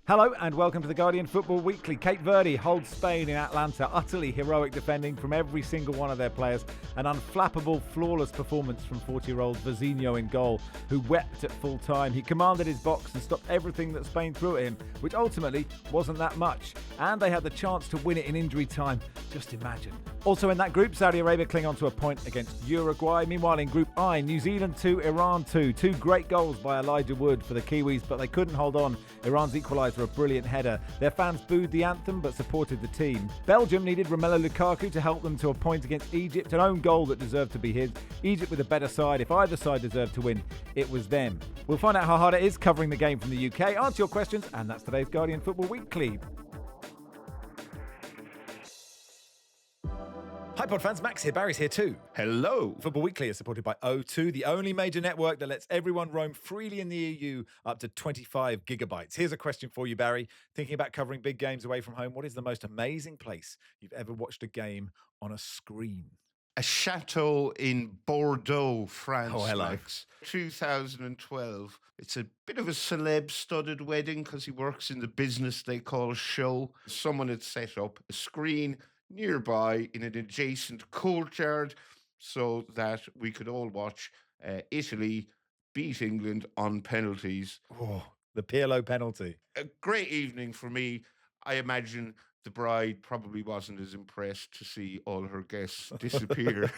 Hello and welcome to the Guardian Football Weekly. Cape Verde holds Spain in Atlanta. Utterly heroic defending from every single one of their players. An unflappable, flawless performance from 40-year-old Vazinho in goal, who wept at full time. He commanded his box and stopped everything that Spain threw at him, which ultimately wasn't that much. And they had the chance to win it in injury time. Just imagine. Also in that group, Saudi Arabia cling on to a point against Uruguay. Meanwhile, in Group I, New Zealand 2, Iran 2. Two great goals by Elijah Wood for the Kiwis, but they couldn't hold on. Iran's equaliser, a brilliant header. Their fans booed the anthem, but supported the team. Belgium needed Romelu Lukaku to help them to a point against Egypt, an own goal that deserved to be his. Egypt with a better side. If either side deserved to win, it was them. We'll find out how hard it is covering the game from the UK, answer your questions, and that's today's Guardian Football Weekly. Hi Pod fans, Max here, Barry's here too. Hello. Football Weekly is supported by O2, the only major network that lets everyone roam freely in the EU up to 25 gigabytes. Here's a question for you, Barry. Thinking about covering big games away from home, what is the most amazing place you've ever watched a game on a screen? A chateau in Bordeaux, France. Oh, hello. Max. 2012. It's a bit of a celeb-studded wedding because he works in the business they call show. Someone had set up a screen nearby in an adjacent courtyard so that we could all watch Italy beat England on penalties. Oh, the Pirlo penalty. A great evening for me. I imagine the bride probably wasn't as impressed to see all her guests disappear.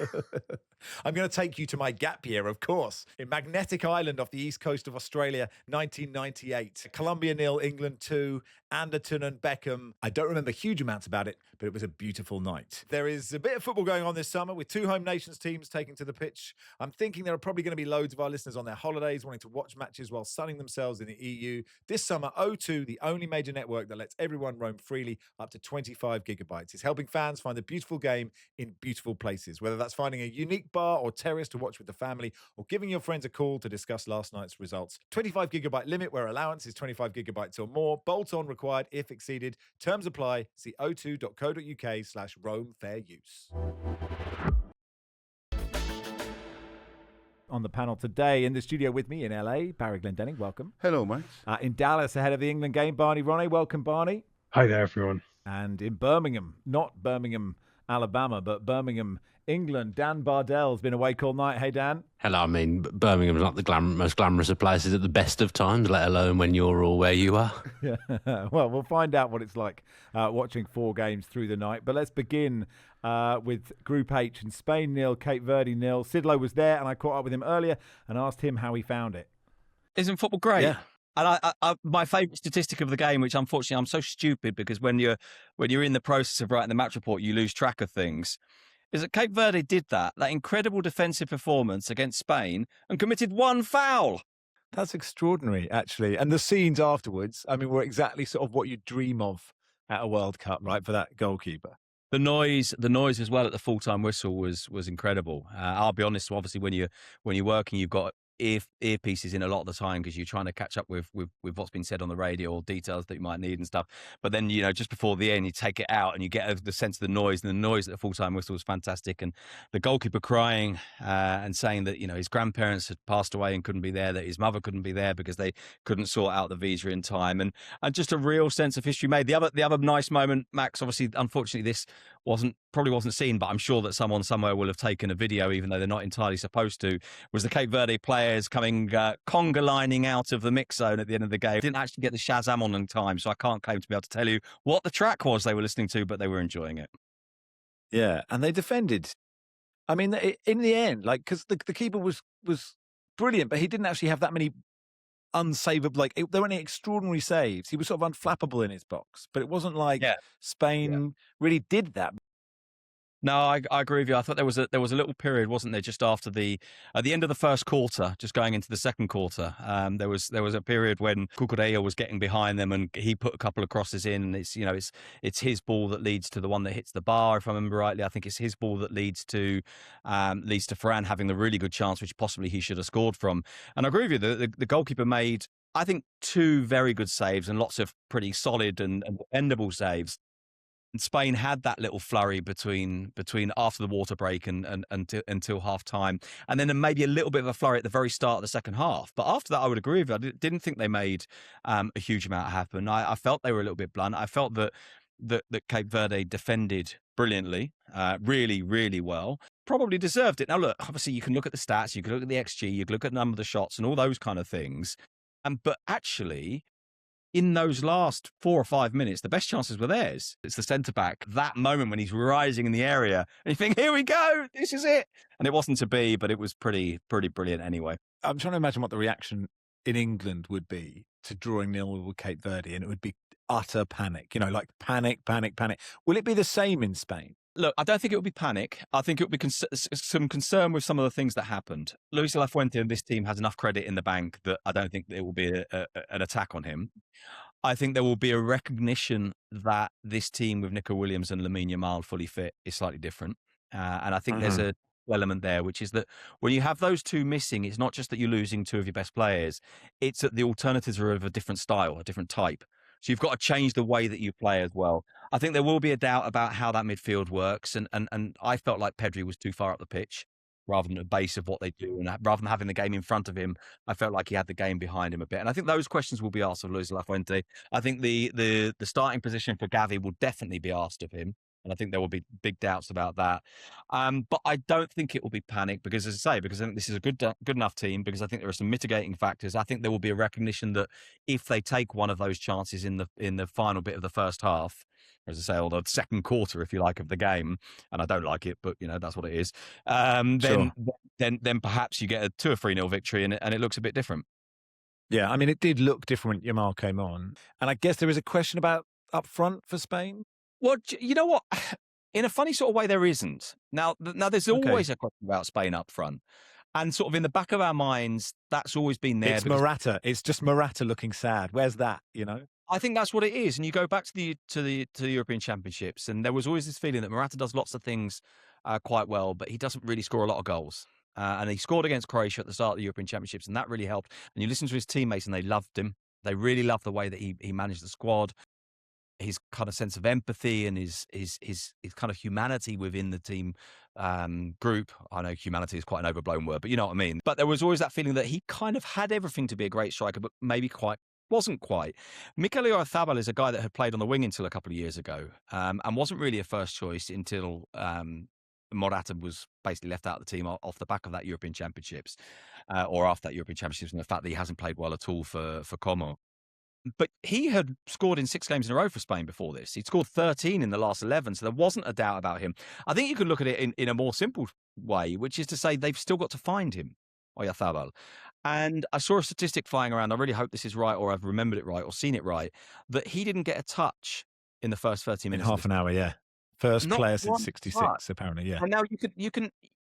I'm going to take you to my gap year, of course. In Magnetic Island off the east coast of Australia, 1998. Colombia 0, England 2, Anderton and Beckham. I don't remember huge amounts about it, but it was a beautiful night. There is a bit of football going on this summer with two home nations teams taking to the pitch. I'm thinking there are probably going to be loads of our listeners on their holidays wanting to watch matches while sunning themselves in the EU. This summer, O2, the only major network that lets everyone roam freely up to 25 gigabytes, is helping fans find the beautiful game in beautiful places, whether that's finding a unique bar or terrace to watch with the family or giving your friends a call to discuss last night's results. 25 gigabyte limit where allowance is 25 gigabytes or more. Bolt on required if exceeded. Terms apply. See o2.co.uk/roam fair use. On the panel today in the studio with me in LA, Barry Glendenning, welcome. Hello, Max. In Dallas ahead of the England game, Barney Ronay, welcome Barney. Hi there, everyone. And in Birmingham, not Birmingham, Alabama, but Birmingham, England, Dan Bardell's been awake all night. Hey, Dan. Hello. I mean, Birmingham's not the most glamorous of places at the best of times, let alone when you're all where you are. Yeah. Well, we'll find out what it's like watching four games through the night. But let's begin with Group H and Spain 0, Cape Verde 0. Sid Lowe was there, and I caught up with him earlier and asked him how he found it. Isn't football great? Yeah. And my favourite statistic of the game, which unfortunately I'm so stupid because when you're in the process of writing the match report, you lose track of things, is that Cape Verde did that incredible defensive performance against Spain and committed one foul. That's extraordinary, actually. And the scenes afterwards, I mean, were exactly sort of what you dream of at a World Cup, right, for that goalkeeper. The noise as well at the full-time whistle was incredible. I'll be honest, obviously when you're working, you've got earpieces in a lot of the time because you're trying to catch up with what's been said on the radio or details that you might need and stuff. But then, just before the end, you take it out and you get the sense of the noise, and the noise at the full-time whistle was fantastic. And the goalkeeper crying and saying that, his grandparents had passed away and couldn't be there, that his mother couldn't be there because they couldn't sort out the visa in time. And just a real sense of history made. The other nice moment, Max, obviously, unfortunately, this probably wasn't seen, but I'm sure that someone somewhere will have taken a video, even though they're not entirely supposed to, was the Cape Verde players coming conga lining out of the mix zone at the end of the game. Didn't actually get the Shazam on in time, so I can't claim to be able to tell you what the track was they were listening to, but they were enjoying it. Yeah, and they defended. I mean, in the end, because the keeper was brilliant, but he didn't actually have that many unsavable, there weren't any extraordinary saves. He was sort of unflappable in his box, but it wasn't like Spain really did that. No, I agree with you. I thought there was a little period, wasn't there, just after at the end of the first quarter, just going into the second quarter. There was a period when Cucurella was getting behind them and he put a couple of crosses in, and it's his ball that leads to the one that hits the bar, if I remember rightly. I think it's his ball that leads to Ferran having the really good chance, which possibly he should have scored from. And I agree with you. The goalkeeper made, I think, two very good saves and lots of pretty solid and dependable saves. Spain had that little flurry between after the water break and until half time, and then maybe a little bit of a flurry at the very start of the second half. But after that, I would agree with you. I didn't think they made a huge amount happen. I felt they were a little bit blunt. I felt that Cape Verde defended brilliantly, really, really well. Probably deserved it. Now, look, obviously, you can look at the stats, you can look at the XG, you can look at the number of the shots and all those kind of things. But actually, in those last 4 or 5 minutes, the best chances were theirs. It's the centre-back, that moment when he's rising in the area, and you think, here we go, this is it. And it wasn't to be, but it was pretty brilliant anyway. I'm trying to imagine what the reaction in England would be to drawing 0 with Cape Verde, and it would be utter panic, like panic. Will it be the same in Spain? Look, I don't think it would be panic. I think it would be some concern with some of the things that happened. Luis de la Fuente and this team has enough credit in the bank that I don't think there will be an attack on him. I think there will be a recognition that this team with Nico Williams and Lamine Yamal fully fit is slightly different. And I think there's a element there, which is that when you have those two missing, it's not just that you're losing two of your best players. It's that the alternatives are of a different style, a different type. So you've got to change the way that you play as well. I think there will be a doubt about how that midfield works. And I felt like Pedri was too far up the pitch rather than the base of what they do. And rather than having the game in front of him, I felt like he had the game behind him a bit. And I think those questions will be asked of Luis de la Fuente. I think the starting position for Gavi will definitely be asked of him. And I think there will be big doubts about that. But I don't think it will be panic because, as I say, because I think this is a good enough team, because I think there are some mitigating factors. I think there will be a recognition that if they take one of those chances in the final bit of the first half, as I say, or the second quarter, if you like, of the game, and I don't like it, but that's what it is. Then perhaps you get a 2 or 3-0 victory, and it looks a bit different. Yeah, I mean, it did look different when Yamal came on, and I guess there is a question about up front for Spain. Well, you know what? In a funny sort of way, there isn't. Now there's always a question about Spain up front. And sort of in the back of our minds, that's always been there. It's Morata. It's just Morata looking sad. Where's that, I think that's what it is. And you go back to the European Championships, and there was always this feeling that Morata does lots of things quite well, but he doesn't really score a lot of goals. And he scored against Croatia at the start of the European Championships, and that really helped. And you listen to his teammates, and they loved him. They really loved the way that he managed the squad. His kind of sense of empathy and his kind of humanity within the team group. I know humanity is quite an overblown word, but you know what I mean. But there was always that feeling that he kind of had everything to be a great striker, but maybe wasn't quite. Mikel Oyarzabal is a guy that had played on the wing until a couple of years ago and wasn't really a first choice until Morata was basically left out of the team off the back of that European Championships or after that European Championships, and the fact that he hasn't played well at all for Como. But he had scored in 6 games in a row for Spain before this. He'd scored 13 in the last 11, so there wasn't a doubt about him. I think you could look at it in a more simple way, which is to say they've still got to find him, Oyarzabal. And I saw a statistic flying around. I really hope this is right, or I've remembered it right, or seen it right, that he didn't get a touch in the first 30 minutes. In half an hour, yeah. First Not player since one 66, touch. apparently, yeah. And now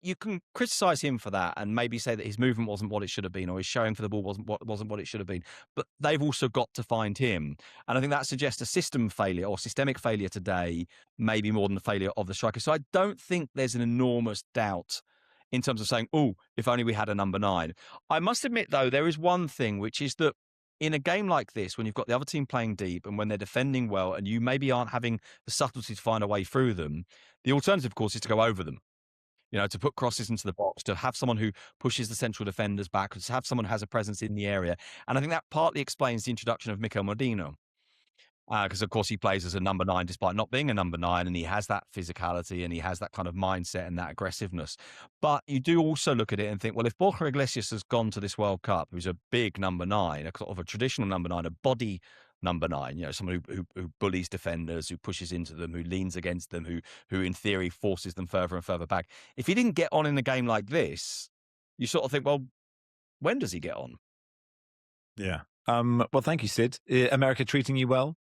you can criticise him for that, and maybe say that his movement wasn't what it should have been, or his showing for the ball wasn't what it should have been. But they've also got to find him, and I think that suggests a system failure or systemic failure today, maybe more than the failure of the striker. So I don't think there's an enormous doubt in terms of saying, "Oh, if only we had a number 9." I must admit, though, there is one thing, which is that in a game like this, when you've got the other team playing deep and when they're defending well and you maybe aren't having the subtlety to find a way through them, the alternative, of course, is to go over them. To put crosses into the box, to have someone who pushes the central defenders back, to have someone who has a presence in the area. And I think that partly explains the introduction of Mikel Merino. Because, of course, he plays as a number 9 despite not being a number 9, and he has that physicality and he has that kind of mindset and that aggressiveness. But you do also look at it and think, well, if Borja Iglesias has gone to this World Cup, who's a big number 9, a sort of a traditional number 9, a body number 9, someone who bullies defenders, who pushes into them, who leans against them, who in theory forces them further and further back. If he didn't get on in a game like this, you sort of think, well, when does he get on? Yeah. Well, thank you, Sid. America treating you well?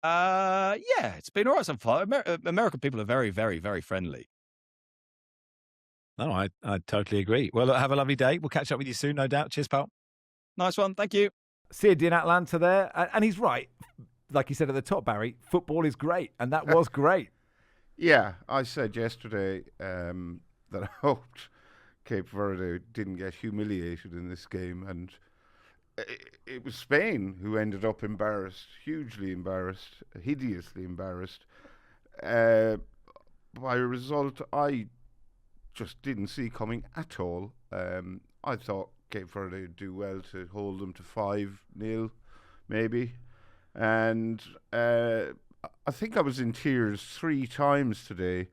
Yeah, it's been all right so far. American people are very, very, very friendly. No, I totally agree. Well, look, have a lovely day. We'll catch up with you soon, no doubt. Cheers, pal. Nice one. Thank you. Sid in Atlanta there. And he's right. Like you said at the top, Barry, football is great. And that was great. Yeah, I said yesterday that I hoped Cape Verde didn't get humiliated in this game. And it was Spain who ended up embarrassed, hugely embarrassed, hideously embarrassed. by a result I just didn't see coming at all. I thought Cape Verde would do well to hold them to 5-0, maybe. And I think I was in tears 3 times today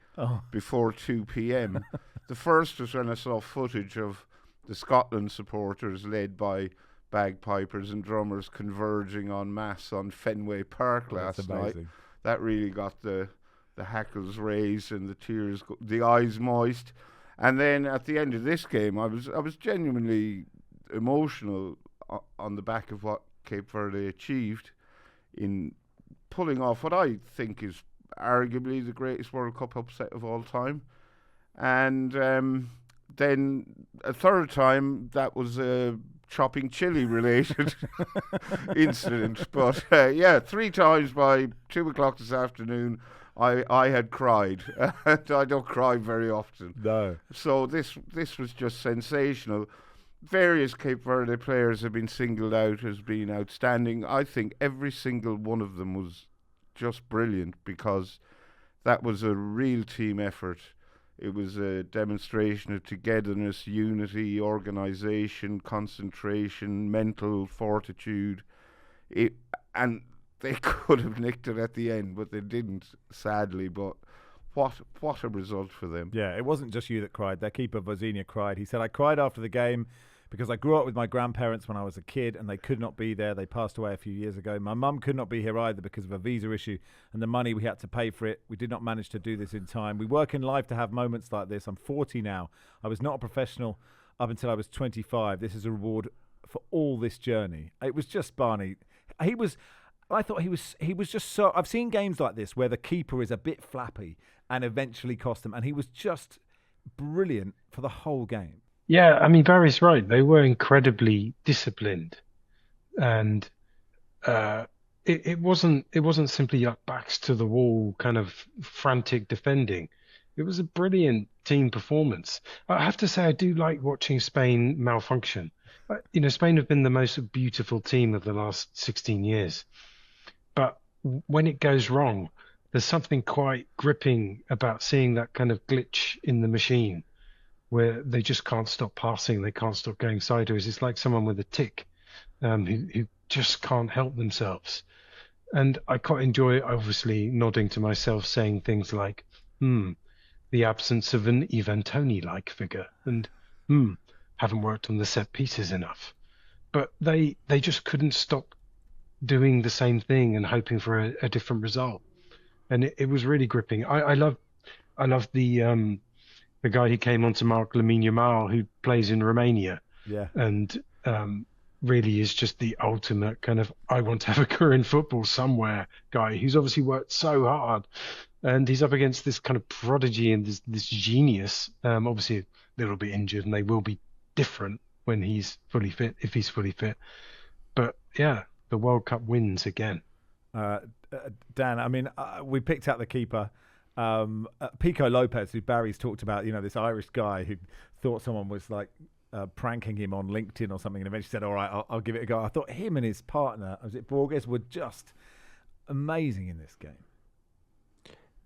before 2 p.m. The first was when I saw footage of the Scotland supporters led by bagpipers and drummers converging en masse on Fenway Park last night. That really got the hackles raised and the tears, the eyes moist. And then at the end of this game, I was genuinely emotional on the back of what Cape Verde achieved in pulling off what I think is arguably the greatest World Cup upset of all time. And then a third time, that was a chopping chili related incident. But 3 times by 2 o'clock this afternoon, I had cried, and I don't cry very often. No. So this was just sensational. Various Cape Verde players have been singled out as being outstanding. I think every single one of them was just brilliant, because that was a real team effort. It was a demonstration of togetherness, unity, organisation, concentration, mental fortitude. And they could have nicked it at the end, but they didn't, sadly. But what a result for them. Yeah, it wasn't just you that cried. Their keeper, Vozinha, cried. He said, "I cried after the game because I grew up with my grandparents when I was a kid and they could not be there. They passed away a few years ago. My mum could not be here either because of a visa issue and the money we had to pay for it. We did not manage to do this in time. We work in life to have moments like this. I'm 40 now. I was not a professional up until I was 25. This is a reward for all this journey." It was just Barney. I thought he was just so... I've seen games like this where the keeper is a bit flappy and eventually cost them, and he was just brilliant for the whole game. Yeah, I mean, Barry's right. They were incredibly disciplined, and it wasn't simply like backs to the wall kind of frantic defending. It was a brilliant team performance. I have to say, I do like watching Spain malfunction. Spain have been the most beautiful team of the last 16 years, but when it goes wrong, there's something quite gripping about seeing that kind of glitch in the machine, where they just can't stop passing, they can't stop going sideways. It's like someone with a tic, who just can't help themselves. And I quite enjoy, obviously, nodding to myself, saying things like, the absence of an Ivan Toney-like figure, and haven't worked on the set pieces enough. But they just couldn't stop doing the same thing and hoping for a different result. And it was really gripping. I love the guy who came on to mark Lamine Yamal, who plays in Romania. Yeah. And really is just the ultimate kind of, I want to have a career in football somewhere guy, who's obviously worked so hard. And he's up against this kind of prodigy and this genius, obviously a little bit injured, and they will be different when he's fully fit, if he's fully fit. But yeah, the World Cup wins again. Dan, I mean, we picked out the keeper, Pico Lopez, who Barry's talked about, this Irish guy who thought someone was like pranking him on LinkedIn or something, and eventually said, all right, I'll give it a go. I thought him and his partner, was it Borges, were just amazing in this game.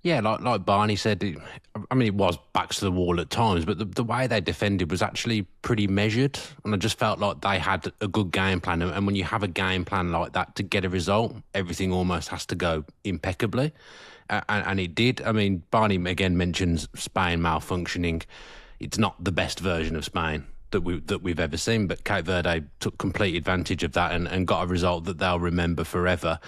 Yeah, like Barney said, it was backs to the wall at times, but the way they defended was actually pretty measured, and I just felt like they had a good game plan. And when you have a game plan like that to get a result, everything almost has to go impeccably, and it did. I mean, Barney again mentions Spain malfunctioning. It's not the best version of Spain that we've ever seen, but Cape Verde took complete advantage of that and got a result that they'll remember forever.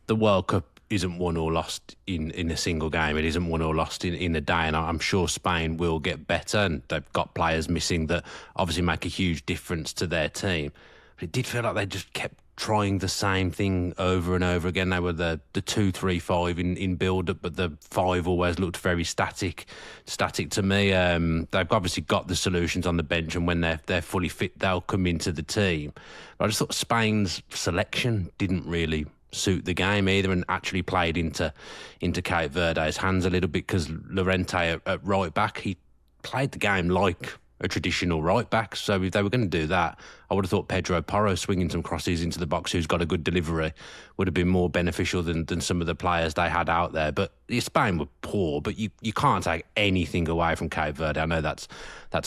The World Cup isn't won or lost in a single game. It isn't won or lost in a day, and I'm sure Spain will get better, and they've got players missing that obviously make a huge difference to their team. But it did feel like they just kept trying the same thing over and over again. They were the 2-3-5 in build-up, but the 5 always looked very static to me. They've obviously got the solutions on the bench, and when they're fully fit, they'll come into the team. But I just thought Spain's selection didn't really suit the game either, and actually played into Cape Verde's hands a little bit, because Llorente at right back, he played the game like a traditional right back. So if they were going to do that, I would have thought Pedro Porro swinging some crosses into the box, who's got a good delivery, would have been more beneficial than some of the players they had out there. But Spain were poor, but you can't take anything away from Cape Verde. I know that's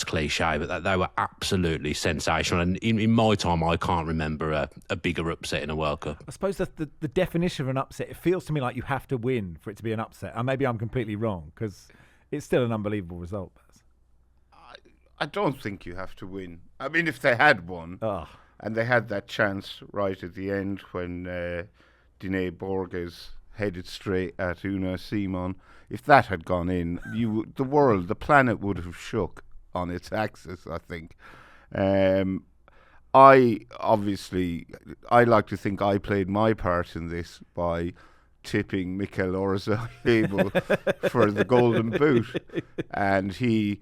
cliche, but they were absolutely sensational. And in my time, I can't remember a bigger upset in a World Cup. I suppose that's the definition of an upset. It feels to me like you have to win for it to be an upset. And maybe I'm completely wrong, because it's still an unbelievable result. I don't think you have to win. I mean, if they had won, and they had that chance right at the end when Diné Borges headed straight at Una Simon, if that had gone in, the planet would have shook on its axis, I think. I like to think I played my part in this by tipping Mikel Oyarzabal for the Golden Boot, and he,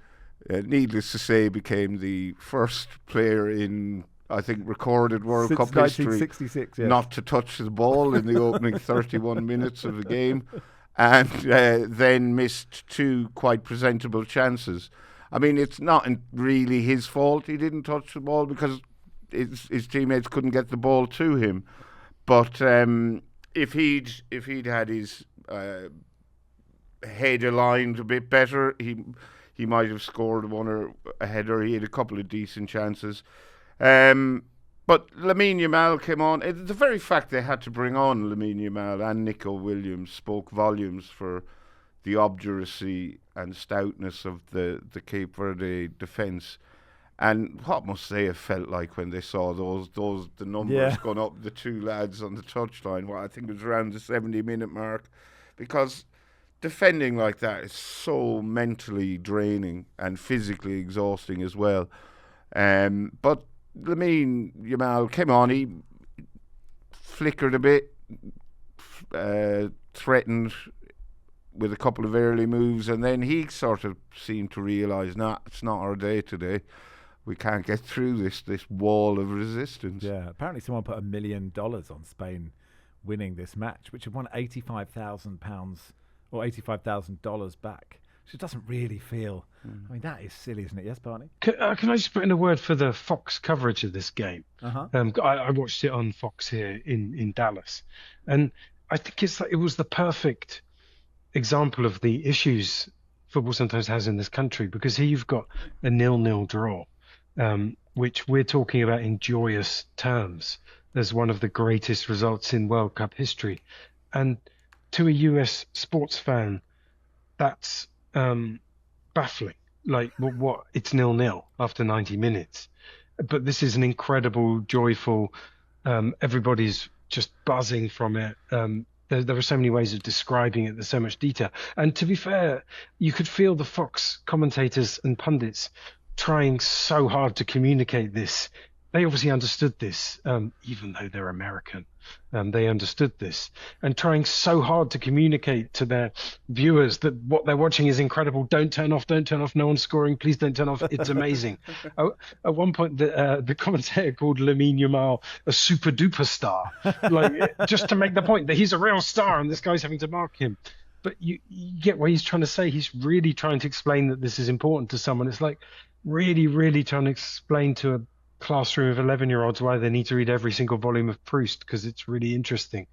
needless to say, became the first player in, I think, recorded World Since Cup history 1966, yeah. not to touch the ball in the opening 31 minutes of the game, and then missed two quite presentable chances. I mean, it's not really his fault he didn't touch the ball, because his teammates couldn't get the ball to him. But if he'd had his head aligned a bit better, he might have scored one or a header. He had a couple of decent chances. But Lamine Yamal came on. The very fact they had to bring on Lamine Yamal and Nico Williams spoke volumes for the obduracy and stoutness of the Cape Verde defence. And what must they have felt like when they saw the numbers going up, the two lads on the touchline? Well, I think it was around the 70-minute mark, because defending like that is so mentally draining and physically exhausting as well. But Lamine Yamal came on, he flickered a bit, threatened with a couple of early moves, and then he sort of seemed to realise, it's not our day today. We can't get through this wall of resistance. Yeah, apparently someone put $1 million on Spain winning this match, which had won £85,000 or $85,000 back. So it doesn't really feel... I mean, that is silly, isn't it? Yes, Barney? Can I just put in a word for the Fox coverage of this game? I watched it on Fox here in Dallas. And I think it was the perfect example of the issues football sometimes has in this country, because here you've got a 0-0 draw, which we're talking about in joyous terms as one of the greatest results in World Cup history. And to a US sports fan, that's baffling. Like, what? It's 0-0 after 90 minutes. But this is an incredible, joyful, everybody's just buzzing from it. There are so many ways of describing it. There's so much detail. And to be fair, you could feel the Fox commentators and pundits trying so hard to communicate this. They obviously understood this, even though they're American. They understood this, and trying so hard to communicate to their viewers that what they're watching is incredible. Don't turn off. No one's scoring. Please don't turn off. It's amazing. At one point, the commentator called Lamine Yamal a super duper star, like just to make the point that he's a real star and this guy's having to mark him. But you get what he's trying to say. He's really trying to explain that this is important to someone. It's like really, really trying to explain to a classroom of 11-year-olds why they need to read every single volume of Proust, because it's really interesting.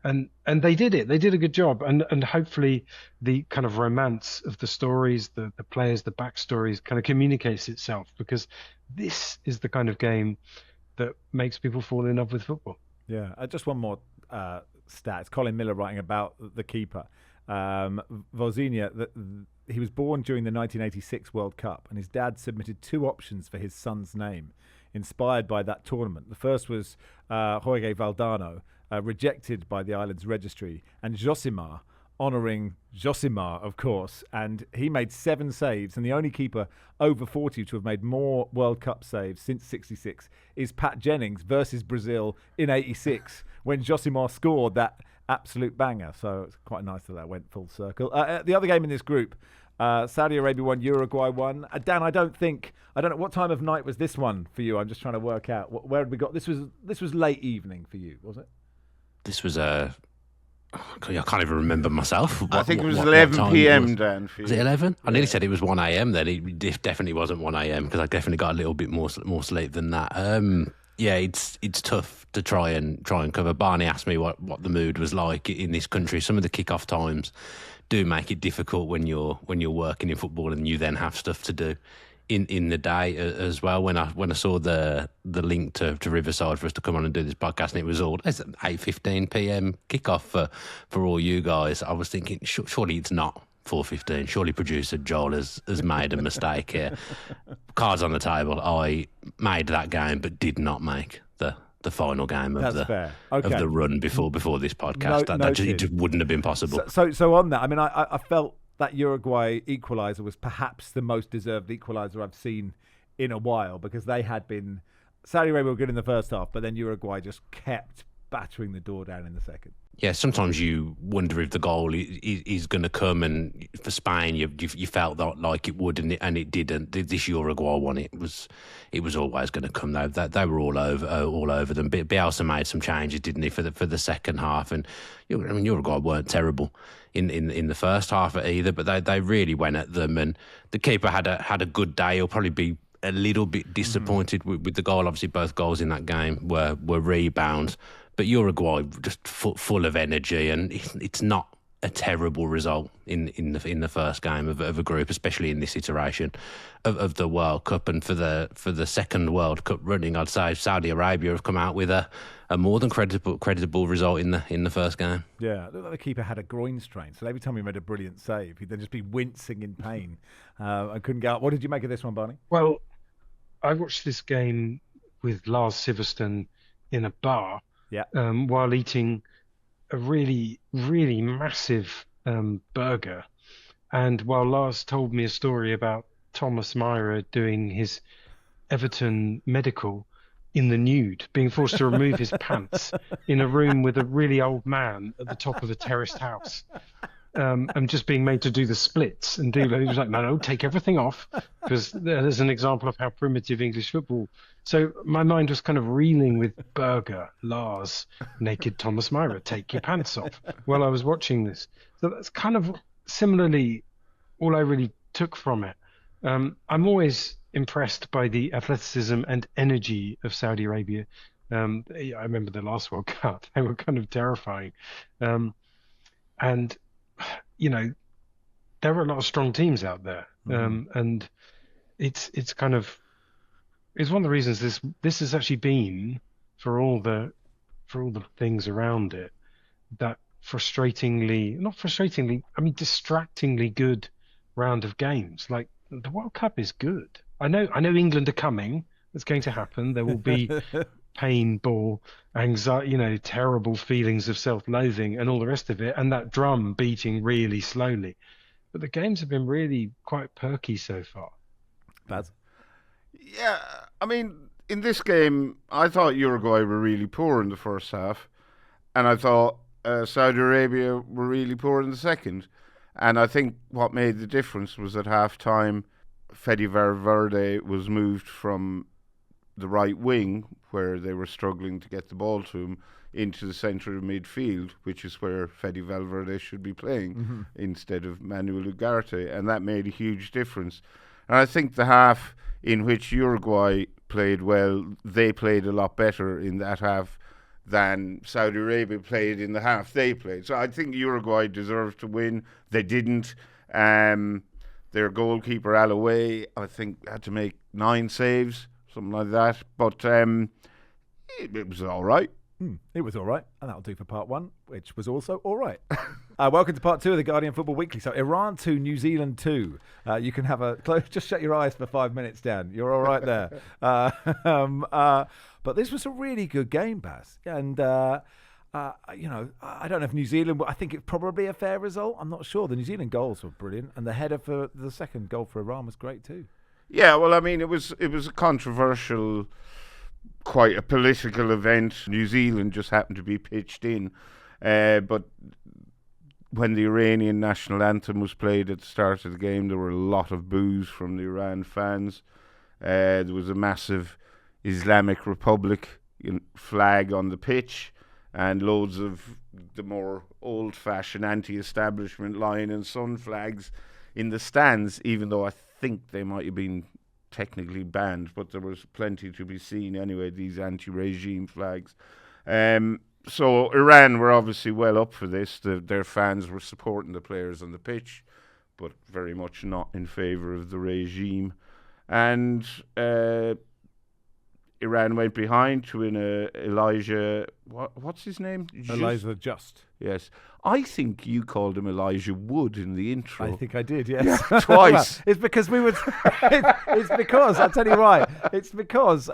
And they did it. They did a good job. And hopefully the kind of romance of the stories, the players, the backstories kind of communicates itself, because this is the kind of game that makes people fall in love with football. Yeah. Just one more stat. It's Colin Miller writing about the keeper. Vozinha, he was born during the 1986 World Cup, and his dad submitted 2 options for his son's name, inspired by that tournament. The first was Jorge Valdano, rejected by the island's registry, and Josimar, honouring Josimar, of course. And he made 7 saves, and the only keeper over 40 to have made more World Cup saves since '66 is Pat Jennings versus Brazil in '86, when Josimar scored that absolute banger. So it's quite nice that went full circle. The other game in this group, Saudi Arabia won, Uruguay won. Dan, I don't know what time of night was this one for you. I'm just trying to work out where had we got. This was late evening for you, was it? This was I can't even remember myself. I think it was what 11 time p.m. Dan. Was it 11? I nearly said it was 1 a.m. then. It definitely wasn't 1 a.m. because I definitely got a little bit more sleep than that. Yeah, it's tough to try and cover. Barney asked me what the mood was like in this country. Some of the kickoff times do make it difficult when you're working in football and you then have stuff to do in the day as well. When I saw the link to Riverside for us to come on and do this podcast, and it was all it's an 8:15 p.m. kickoff for all you guys, I was thinking surely it's not 4:15. Surely producer Joel has made a mistake here. Cards on the table. I made that game, but did not make the final game of the run before this podcast. It just wouldn't have been possible. So on that, I mean, I felt that Uruguay equaliser was perhaps the most deserved equaliser I've seen in a while, because they had been Saudi Arabia were good in the first half, but then Uruguay just kept battering the door down in the second. Yeah, sometimes you wonder if the goal is going to come, and for Spain, you felt that like it would, and it didn't. This Uruguay one, it was always going to come. They were all over them. Bielsa made some changes, didn't he, for the second half? And Uruguay weren't terrible in the first half either, but they really went at them. And the keeper had a good day. He'll probably be a little bit disappointed with the goal. Obviously, both goals in that game were rebounds. But Uruguay just full of energy, and it's not a terrible result in the first game of a group, especially in this iteration of the World Cup. And for the second World Cup running, I'd say Saudi Arabia have come out with a more than creditable result in the first game. Yeah, it looked like the keeper had a groin strain, so every time he made a brilliant save, he'd then just be wincing in pain and couldn't get out. What did you make of this one, Barney? Well, I watched this game with Lars Siverston in a bar. Yeah. While eating a really, really massive burger. And while Lars told me a story about Thomas Myhre doing his Everton medical in the nude, being forced to remove his pants in a room with a really old man at the top of a terraced house. And just being made to do the splits and he was like, no, take everything off, because there's an example of how primitive English football. So my mind was kind of reeling with burger, Lars, naked Thomas Myhre, take your pants off, while I was watching this. So that's kind of similarly all I really took from it. I'm always impressed by the athleticism and energy of Saudi Arabia. I remember the last World Cup; they were kind of terrifying, and there are a lot of strong teams out there, and it's one of the reasons this has actually been, for all the things around it, that distractingly good round of games. Like, the World Cup is good. I know England are coming. It's going to happen. There will be pain, ball, anxiety, terrible feelings of self-loathing and all the rest of it, and that drum beating really slowly. But the games have been really quite perky so far. Baz? Yeah, I mean, in this game, I thought Uruguay were really poor in the first half, and I thought Saudi Arabia were really poor in the second. And I think what made the difference was at half-time, Fede Valverde was moved from the right wing, where they were struggling to get the ball to him, into the centre of midfield, which is where Fede Valverde should be playing, instead of Manuel Ugarte, and that made a huge difference. And I think the half in which Uruguay played well, they played a lot better in that half than Saudi Arabia played in the half they played. So I think Uruguay deserved to win. They didn't. Their goalkeeper, Alaway, I think, had to make 9 saves, something like that. But it was all right. It was all right, and that'll do for part 1, which was also all right. Welcome to part 2 of the Guardian Football Weekly. So Iran 2, New Zealand 2. You can have just shut your eyes for 5 minutes, Dan. You're all right there. But this was a really good game, Baz. And, I don't know if New Zealand, I think it's probably a fair result. I'm not sure. The New Zealand goals were brilliant, and the header for the second goal for Iran was great too. Yeah, well, I mean, it was a controversial, quite a political event. New Zealand just happened to be pitched in. But when the Iranian national anthem was played at the start of the game, there were a lot of boos from the Iran fans. There was a massive Islamic Republic flag on the pitch. and loads of the more old-fashioned anti-establishment Lion and Sun flags in the stands, even though I think they might have been technically banned, but there was plenty to be seen anyway, these anti-regime flags. So Iran were obviously well up for this. Their fans were supporting the players on the pitch, but very much not in favour of the regime. And Iran went behind to win Elijah. What's his name? Elijah Just. Yes. I think you called him Elijah Wood in the intro. I think I did, yes. Yeah, twice. Well, it's because we would. It's because, I'll tell you why. It's because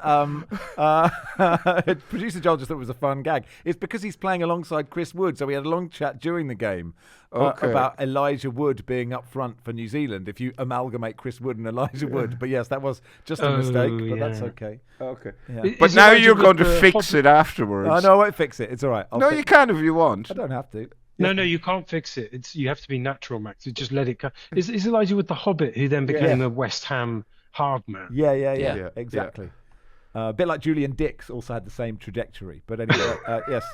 producer Joel just thought it was a fun gag. It's because he's playing alongside Chris Wood. So we had a long chat during the game about Elijah Wood being up front for New Zealand, if you amalgamate Chris Wood and Elijah Wood. But yes, that was just a mistake, but that's okay. Okay. Yeah. But now you're going to fix it afterwards. Oh, no, I won't fix it. It's all right. You can if you want. I don't have to. No, you can't fix it. You have to be natural, Max. You just let it go. Is Elijah Wood the Hobbit who then became a West Ham hard man? Yeah, exactly. A bit like Julian Dix also had the same trajectory. But anyway, yes.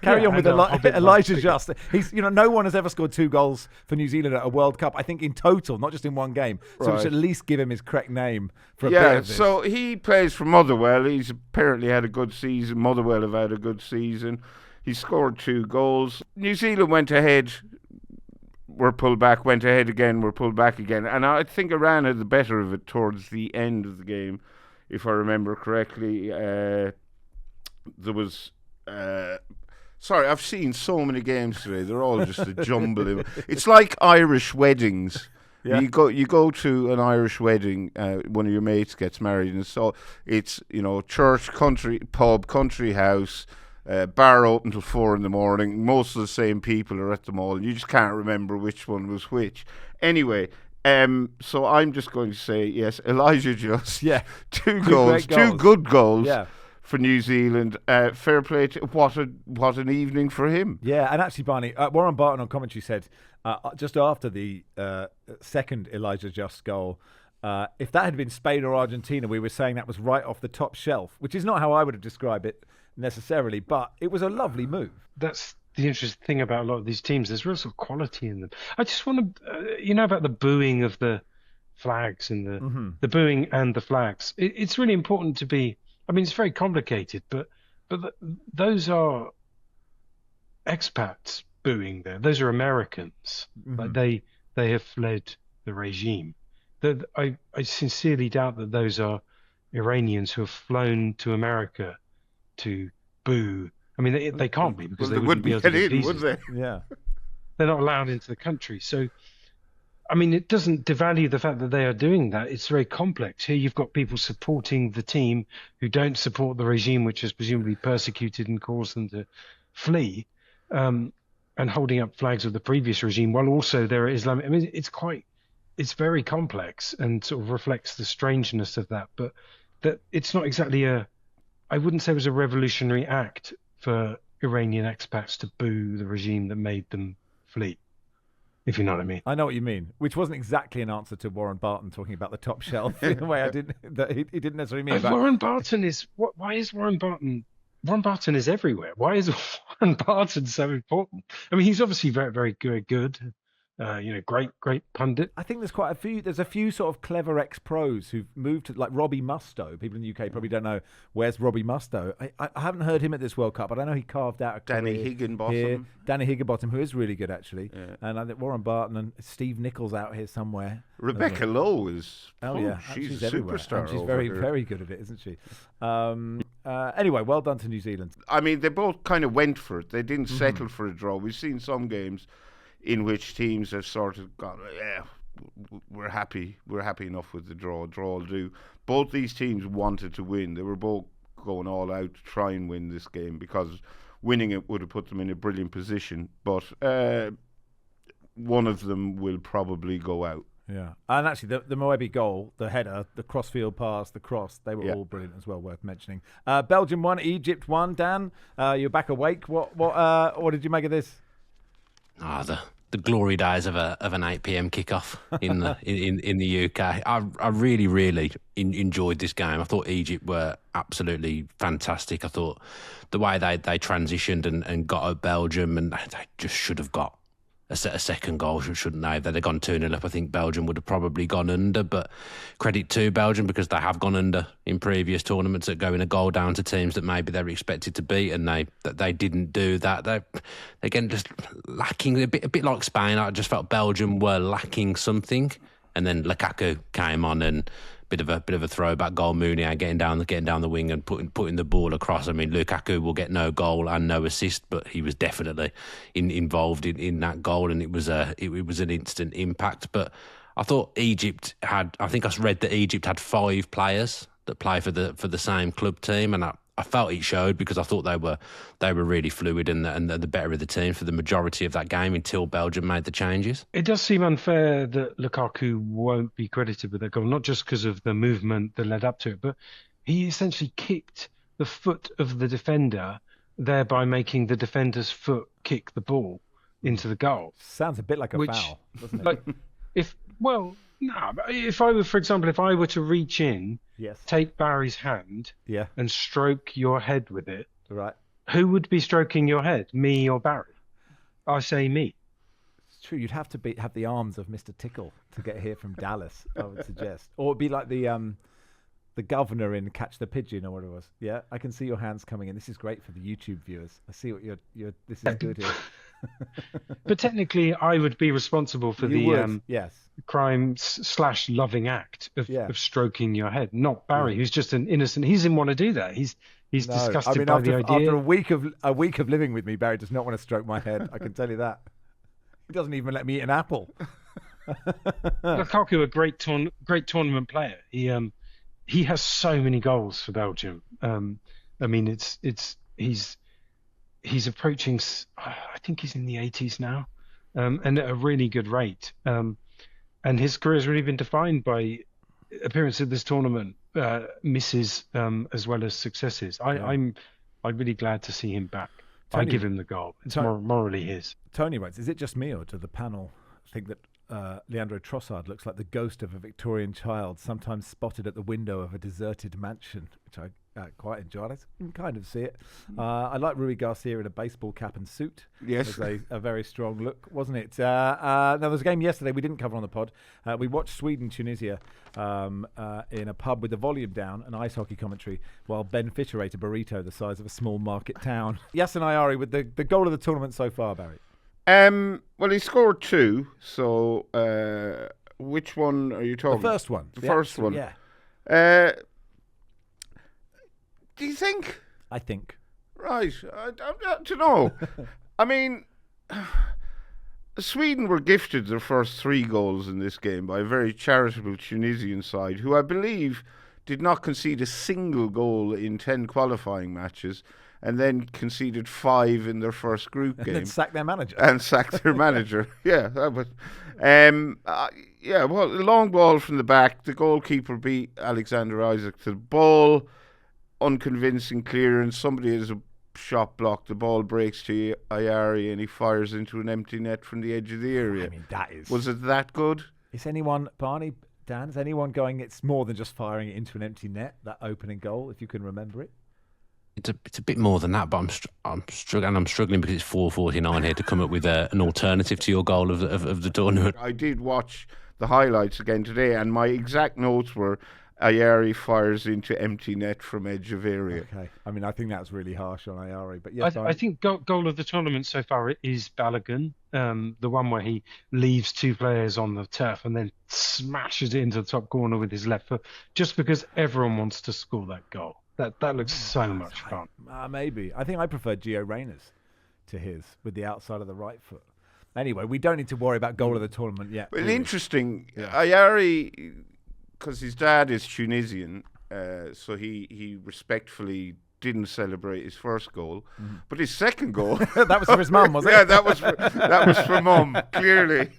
Carry on with Elijah Just. He's, no one has ever scored 2 goals for New Zealand at a World Cup, I think in total, not just in one game. So we should at least give him his correct name for a bit of this. So he plays for Motherwell. He's apparently had a good season. Motherwell have had a good season. He scored 2 goals. New Zealand went ahead, were pulled back, went ahead again, were pulled back again. And I think Iran had the better of it towards the end of the game, if I remember correctly. There was... sorry, I've seen so many games today. They're all just a jumble. It's like Irish weddings. Yeah. You go to an Irish wedding, one of your mates gets married, and so it's, church, country, pub, country house, bar open till 4 a.m. Most of the same people are at the mall, and you just can't remember which one was which. Anyway, so I'm just going to say yes, Elijah Just, 2 goals, 2 good goals for New Zealand. Fair play to what an evening for him. Yeah, and actually, Barney, Warren Barton on commentary said just after the second Elijah Just goal, if that had been Spain or Argentina, we were saying that was right off the top shelf, which is not how I would have described it necessarily, but it was a lovely move. That's the interesting thing about a lot of these teams. There's real sort of quality in them. I just want to, about the booing of the flags and the booing and the flags. It's really important to be. I mean, it's very complicated, but those are expats booing there. Those are Americans. Like they have fled the regime. I sincerely doubt that those are Iranians who have flown to America to boo. I mean, they can't be, because they wouldn't be able to get in, would they? Yeah, they're not allowed into the country. So, I mean, it doesn't devalue the fact that they are doing that. It's very complex. Here you've got people supporting the team who don't support the regime, which has presumably persecuted and caused them to flee, and holding up flags of the previous regime, while also they're Islamic. I mean, it's very complex and sort of reflects the strangeness of that. But that it's not exactly I wouldn't say it was a revolutionary act for Iranian expats to boo the regime that made them flee, if you know what I mean. I know what you mean, which wasn't exactly an answer to Warren Barton talking about the top shelf in a way he didn't necessarily mean. Warren Barton is why is Warren Barton? Warren Barton is everywhere. Why is Warren Barton so important? I mean, he's obviously very, very good. Great pundit. I think there's a few sort of clever ex-pros who've moved to, like Robbie Mustoe. People in the UK probably don't know where's Robbie Mustoe. I haven't heard him at this World Cup, but I know he carved out a Danny career Higginbotham. Here. Danny Higginbotham, who is really good actually. Yeah. And I think Warren Barton and Steve Nichols out here somewhere. Rebecca Lowe is. She's a superstar. And she's very, very good at it, isn't she? Anyway, well done to New Zealand. I mean, they both kind of went for it. They didn't settle for a draw. We've seen some games in which teams have sort of gone, we're happy enough with the draw will do. Both these teams wanted to win. They were both going all out to try and win this game, because winning it would have put them in a brilliant position, but one of them will probably go out. Yeah, and actually the Moebi goal, the header, the crossfield pass, the cross, they were all brilliant as well, worth mentioning. Belgium won, Egypt won. Dan, you're back awake. What did you make of this? the glory days of an 8 p.m. kickoff in the UK. I really, really enjoyed this game. I thought Egypt were absolutely fantastic. I thought the way they transitioned and got at Belgium, and they just should have got a second goal, shouldn't they? If they'd have gone 2-0 up, I think Belgium would have probably gone under. But credit to Belgium, because they have gone under in previous tournaments at going a goal down to teams that maybe they were expected to beat, and they didn't do that. They again just lacking a bit like Spain. I just felt Belgium were lacking something, and then Lukaku came on and bit of a throwback goal. Mounier getting down the wing and putting the ball across. I mean, Lukaku will get no goal and no assist, but he was definitely involved in that goal, and it was an instant impact. But I thought Egypt had. I think I read that Egypt had 5 players that play for the same club team, and I felt it showed, because I thought they were really fluid and the better of the team for the majority of that game until Belgium made the changes. It does seem unfair that Lukaku won't be credited with that goal, not just because of the movement that led up to it, but he essentially kicked the foot of the defender, thereby making the defender's foot kick the ball into the goal. Sounds a bit like a foul, doesn't it? Like, if I were to reach in, yes, take Barry's hand, and stroke your head with it, right? Who would be stroking your head, me or Barry? I say me. It's true. You'd have to have the arms of Mr. Tickle to get here from Dallas, I would suggest, or it'd be like the governor in Catch the Pigeon or what it was. Yeah, I can see your hands coming in. This is great for the YouTube viewers. I see what you're. This is good here. But technically, I would be responsible for yes, crime / loving act of stroking your head, not Barry, who's just an innocent. He doesn't want to do that. He's disgusted by the idea. After a week of living with me, Barry does not want to stroke my head. I can tell you that. He doesn't even let me eat an apple. Lukaku, a great tournament player. He has so many goals for Belgium. I mean, he's approaching. I think he's in the 80s now, and at a really good rate. And his career has really been defined by appearances at this tournament, misses as well as successes. I'm really glad to see him back. I give him the goal. It's morally his. Tony writes, is it just me, or do the panel think that Leandro Trossard looks like the ghost of a Victorian child, sometimes spotted at the window of a deserted mansion, which I quite enjoyed. I can kind of see it. I like Rui Garcia in a baseball cap and suit. Yes. It was a very strong look, wasn't it? Now, there was a game yesterday we didn't cover on the pod. We watched Sweden-Tunisia in a pub with the volume down, an ice hockey commentary, while Ben Fisher ate a burrito the size of a small market town. Yasin Ayari with the goal of the tournament so far, Barry. Well, he scored 2. So, which one are you talking? The first one. The first one. Yeah. Do you think? I think. Right. I don't know. I mean, Sweden were gifted their first 3 goals in this game by a very charitable Tunisian side, who I believe did not concede a single goal in 10 qualifying matches, and then conceded 5 in their first group game. And sacked their manager. Yeah, that was. Well, long ball from the back. The goalkeeper beat Alexander Isaac to the ball. Unconvincing clearance. Somebody has a shot blocked. The ball breaks to Ayari and he fires into an empty net from the edge of the area. I mean, that is. Was it that good? Is anyone, Barney, Dan, is anyone going, it's more than just firing it into an empty net, that opening goal, if you can remember it? It's a bit more than that, but I'm struggling because it's 4:49 here to come up with an alternative to your goal of the tournament. I did watch the highlights again today, and my exact notes were Ayari fires into empty net from edge of area. Okay, I mean, I think that's really harsh on Ayari, but yes, I think goal of the tournament so far is Balogun, the one where he leaves 2 players on the turf and then smashes it into the top corner with his left foot, just because everyone wants to score that goal. That looks so much fun. Maybe. I think I prefer Gio Reyna's to his with the outside of the right foot. Anyway, we don't need to worry about goal of the tournament yet. Well, interesting. Yeah. Ayari, because his dad is Tunisian, so he respectfully didn't celebrate his first goal, but his second goal that was for his mum, was it? Yeah, that was for mum, clearly,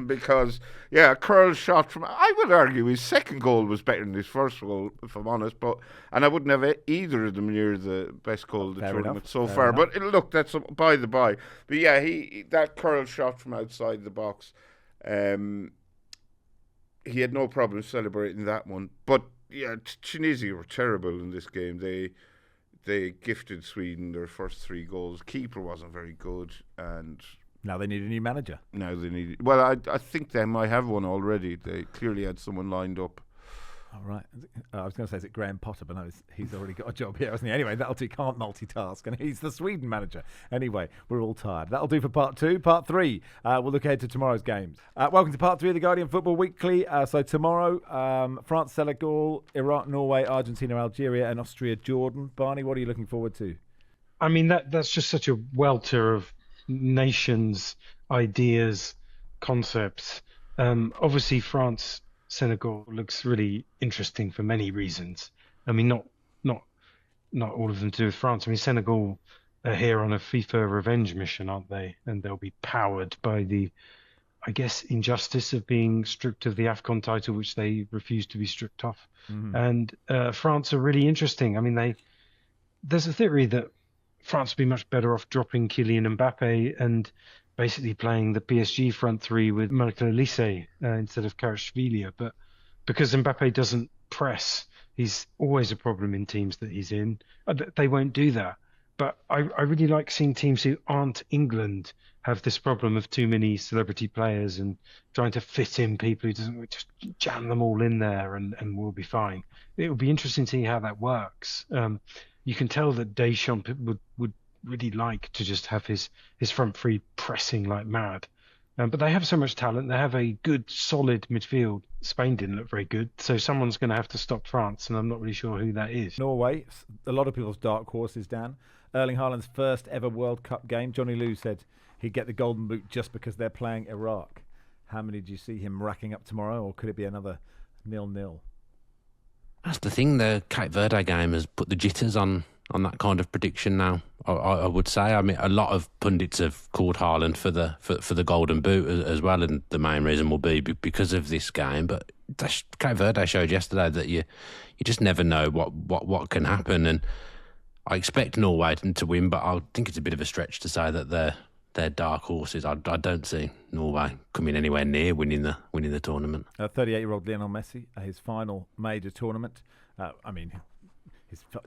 because a curl shot from. I would argue his second goal was better than his first goal, if I'm honest. And I wouldn't have either of them near the best goal of the tournament so far. But look, that's by the by. But yeah, that curl shot from outside the box. He had no problem celebrating that one. But yeah, Tunisia were terrible in this game. They gifted Sweden their first 3 goals. Keeper wasn't very good, and now they need a new manager. Well, I think they might have one already. They clearly had someone lined up. All right. I was going to say, is it Graham Potter? But no, he's already got a job here, hasn't he? Anyway, he can't multitask, and he's the Sweden manager. Anyway, we're all tired. That'll do for part 2. Part 3, we'll look ahead to tomorrow's games. Welcome to part 3 of the Guardian Football Weekly. So tomorrow, France, Senegal, Iraq, Norway, Argentina, Algeria, and Austria, Jordan. Barney, what are you looking forward to? I mean, that's just such a welter of nations, ideas, concepts. Obviously, France, Senegal looks really interesting for many reasons. I mean, not all of them to do with France. I mean, Senegal are here on a FIFA revenge mission, aren't they? And they'll be powered by the, I guess, injustice of being stripped of the AFCON title, which they refused to be stripped off. And France are really interesting. I mean, there's a theory that France would be much better off dropping Kylian Mbappe and basically playing the PSG front 3 with Michael Olise instead of Kvaratskhelia. But because Mbappe doesn't press, he's always a problem in teams that he's in. They won't do that. But I really like seeing teams who aren't England have this problem of too many celebrity players and trying to fit in people who doesn't just jam them all in there and we'll be fine. It would be interesting to see how that works. You can tell that Deschamps would really like to just have his front 3 pressing like mad. But they have so much talent. They have a good, solid midfield. Spain didn't look very good, so someone's going to have to stop France, and I'm not really sure who that is. Norway, a lot of people's dark horses, Dan. Erling Haaland's first ever World Cup game. Johnny Liu said he'd get the Golden Boot just because they're playing Iraq. How many do you see him racking up tomorrow, or could it be another 0-0? That's the thing. The Cape Verde game has put the jitters on that kind of prediction now. I would say. I mean, a lot of pundits have called Haaland for the Golden Boot as well, and the main reason will be because of this game. But Cape Verde showed yesterday that you just never know what can happen, and I expect Norway to win, but I think it's a bit of a stretch to say that they're dark horses. I don't see Norway coming anywhere near winning the tournament. 38-year-old Lionel Messi, his final major tournament.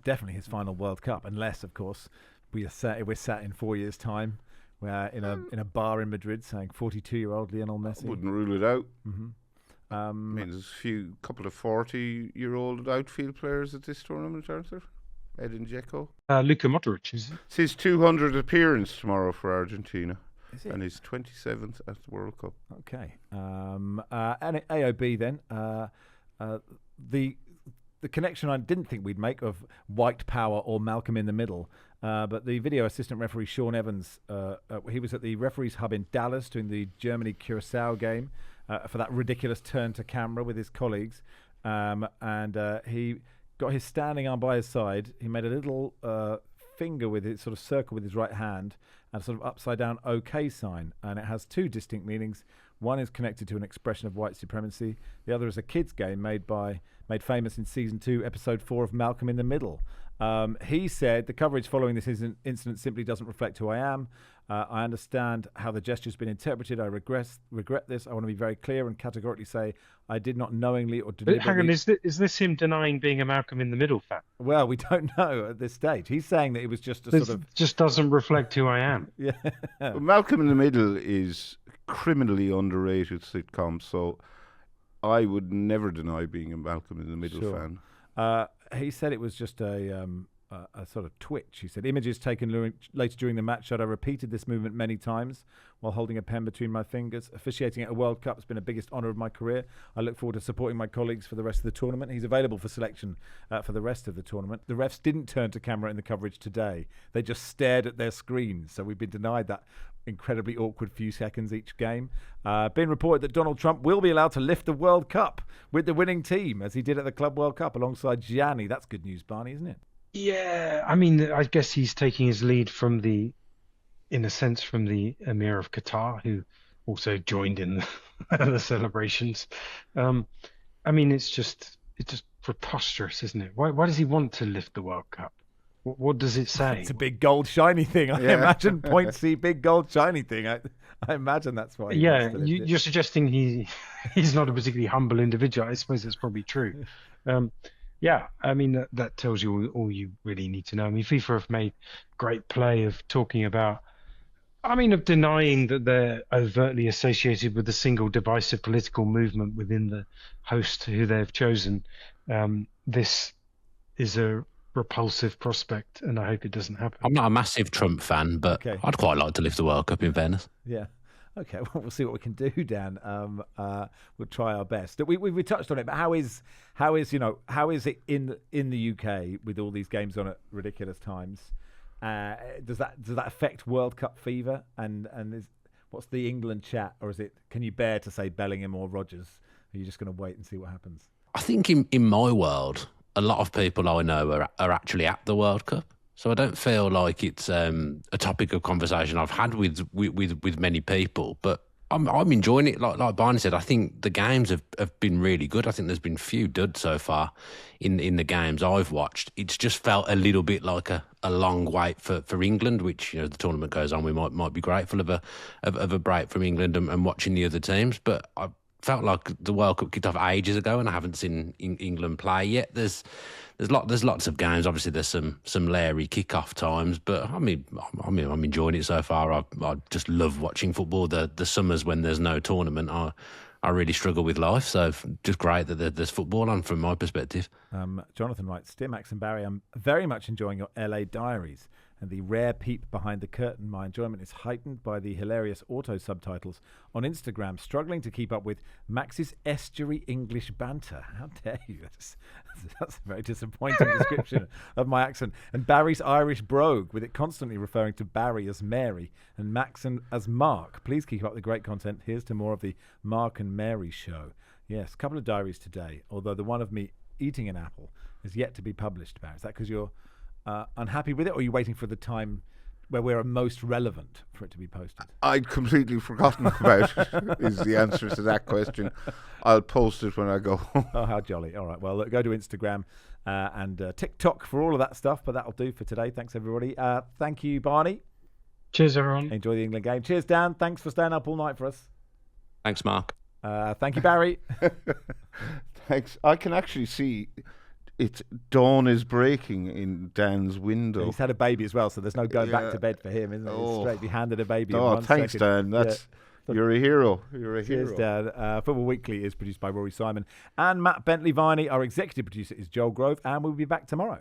Definitely his final World Cup, unless, of course, we're sat in 4 years' time. We're in a bar in Madrid saying 42-year-old Lionel Messi. I wouldn't rule it out. Mm-hmm. I mean, there's a couple of 40-year-old outfield players at this tournament, aren't there? Edin Dzeko. Luka Modric, is it? It's his 200th appearance tomorrow for Argentina. Is it? And his 27th at the World Cup. Okay. And AOB then. The connection I didn't think we'd make of white power or Malcolm in the Middle, but the video assistant referee Sean Evans, he was at the referees hub in Dallas doing the Germany-Curacao game for that ridiculous turn to camera with his colleagues, and he got his standing arm by his side. He made a little finger with it, sort of circle with his right hand, and a sort of upside down OK sign, and it has 2 distinct meanings. One is connected to an expression of white supremacy. The other is a kids' game made famous in season 2, episode 4 of Malcolm in the Middle. He said the coverage following this incident simply doesn't reflect who I am. I understand how the gesture's been interpreted. I regret this. I want to be very clear and categorically say I did not knowingly or deliberately... Hang on, is this him denying being a Malcolm in the Middle fan? Well, we don't know at this stage. He's saying that it was just just doesn't reflect who I am. Yeah. Well, Malcolm in the Middle is criminally underrated sitcom, so I would never deny being a Malcolm in the Middle fan. He said it was just a sort of twitch. He said, images taken later during the match showed I repeated this movement many times while holding a pen between my fingers. Officiating at a World Cup has been the biggest honour of my career. I look forward to supporting my colleagues for the rest of the tournament. He's available for selection for the rest of the tournament. The refs didn't turn to camera in the coverage today. They just stared at their screens. So we've been denied that incredibly awkward few seconds each game. Been reported that Donald Trump will be allowed to lift the World Cup with the winning team, as he did at the Club World Cup alongside Gianni. That's good news, Barney, isn't it? Yeah, I mean, I guess he's taking his lead in a sense, from the Emir of Qatar, who also joined in the celebrations. Um, I mean, it's just preposterous, isn't it? Why does he want to lift the World Cup? What does it say? It's a big gold shiny thing. I Yeah. imagine point C, big gold shiny thing. I imagine that's why he Yeah, wants to lift it. you're suggesting he's not a particularly humble individual. I suppose that's probably true. Um, yeah, I mean that tells you all you really need to know. I mean, FIFA have made great play of talking about. I mean, of denying that they're overtly associated with a single divisive political movement within the host who they've chosen. This is a repulsive prospect, and I hope it doesn't happen. I'm not a massive Trump fan, but Okay. I'd quite like to lift the World Cup, in fairness. Yeah. Okay. Well, we'll see what we can do, Dan. We'll try our best. We touched on it, but how is it in the UK with all these games on at ridiculous times? Does that affect World Cup fever? And what's the England chat, or can you bear to say Bellingham or Rodgers? Are you just going to wait and see what happens? I think in my world, a lot of people I know are actually at the World Cup. So I don't feel like it's a topic of conversation I've had with many people, but I'm enjoying it. Like Barney said, I think the games have been really good. I think there's been few duds so far in the games I've watched. It's just felt a little bit like a long wait for England, which, the tournament goes on, we might be grateful of a break from England and watching the other teams. But I felt like the World Cup kicked off ages ago, and I haven't seen England play yet. There's lots of games. Obviously, there's some leery kick-off times, but I'm enjoying it so far. I just love watching football. The summers when there's no tournament, I really struggle with life. So just great that there's football on from my perspective. Jonathan writes, "Dear Max and Barry, I'm very much enjoying your LA diaries and the rare peep behind the curtain. My enjoyment is heightened by the hilarious auto subtitles on Instagram, struggling to keep up with Max's estuary English banter." How dare you? That's a very disappointing description of my accent. And Barry's Irish brogue, with it constantly referring to Barry as Mary and Max as Mark. Please keep up the great content. Here's to more of the Mark and Mary show. Yes, a couple of diaries today, although the one of me eating an apple is yet to be published, Barry. Is that because you're unhappy with it, or are you waiting for the time where we're most relevant for it to be posted? I'd completely forgotten about it, is the answer to that question. I'll post it when I go home. Oh, how jolly. All right, well, look, go to Instagram and TikTok for all of that stuff, but that'll do for today. Thanks, everybody. Thank you, Barney. Cheers, everyone. Enjoy the England game. Cheers, Dan. Thanks for staying up all night for us. Thanks, Mark. Thank you, Barry. Thanks. I can actually see dawn is breaking in Dan's window. He's had a baby as well, so there's no going back to bed for him, isn't it? He's straight be handed a baby in 1 thanks, second. Dan. You're a hero. You're a Cheers, hero. Dan. Football Weekly is produced by Rory Simon and Matt Bentley-Viney. Our executive producer is Joel Grove, and we'll be back tomorrow.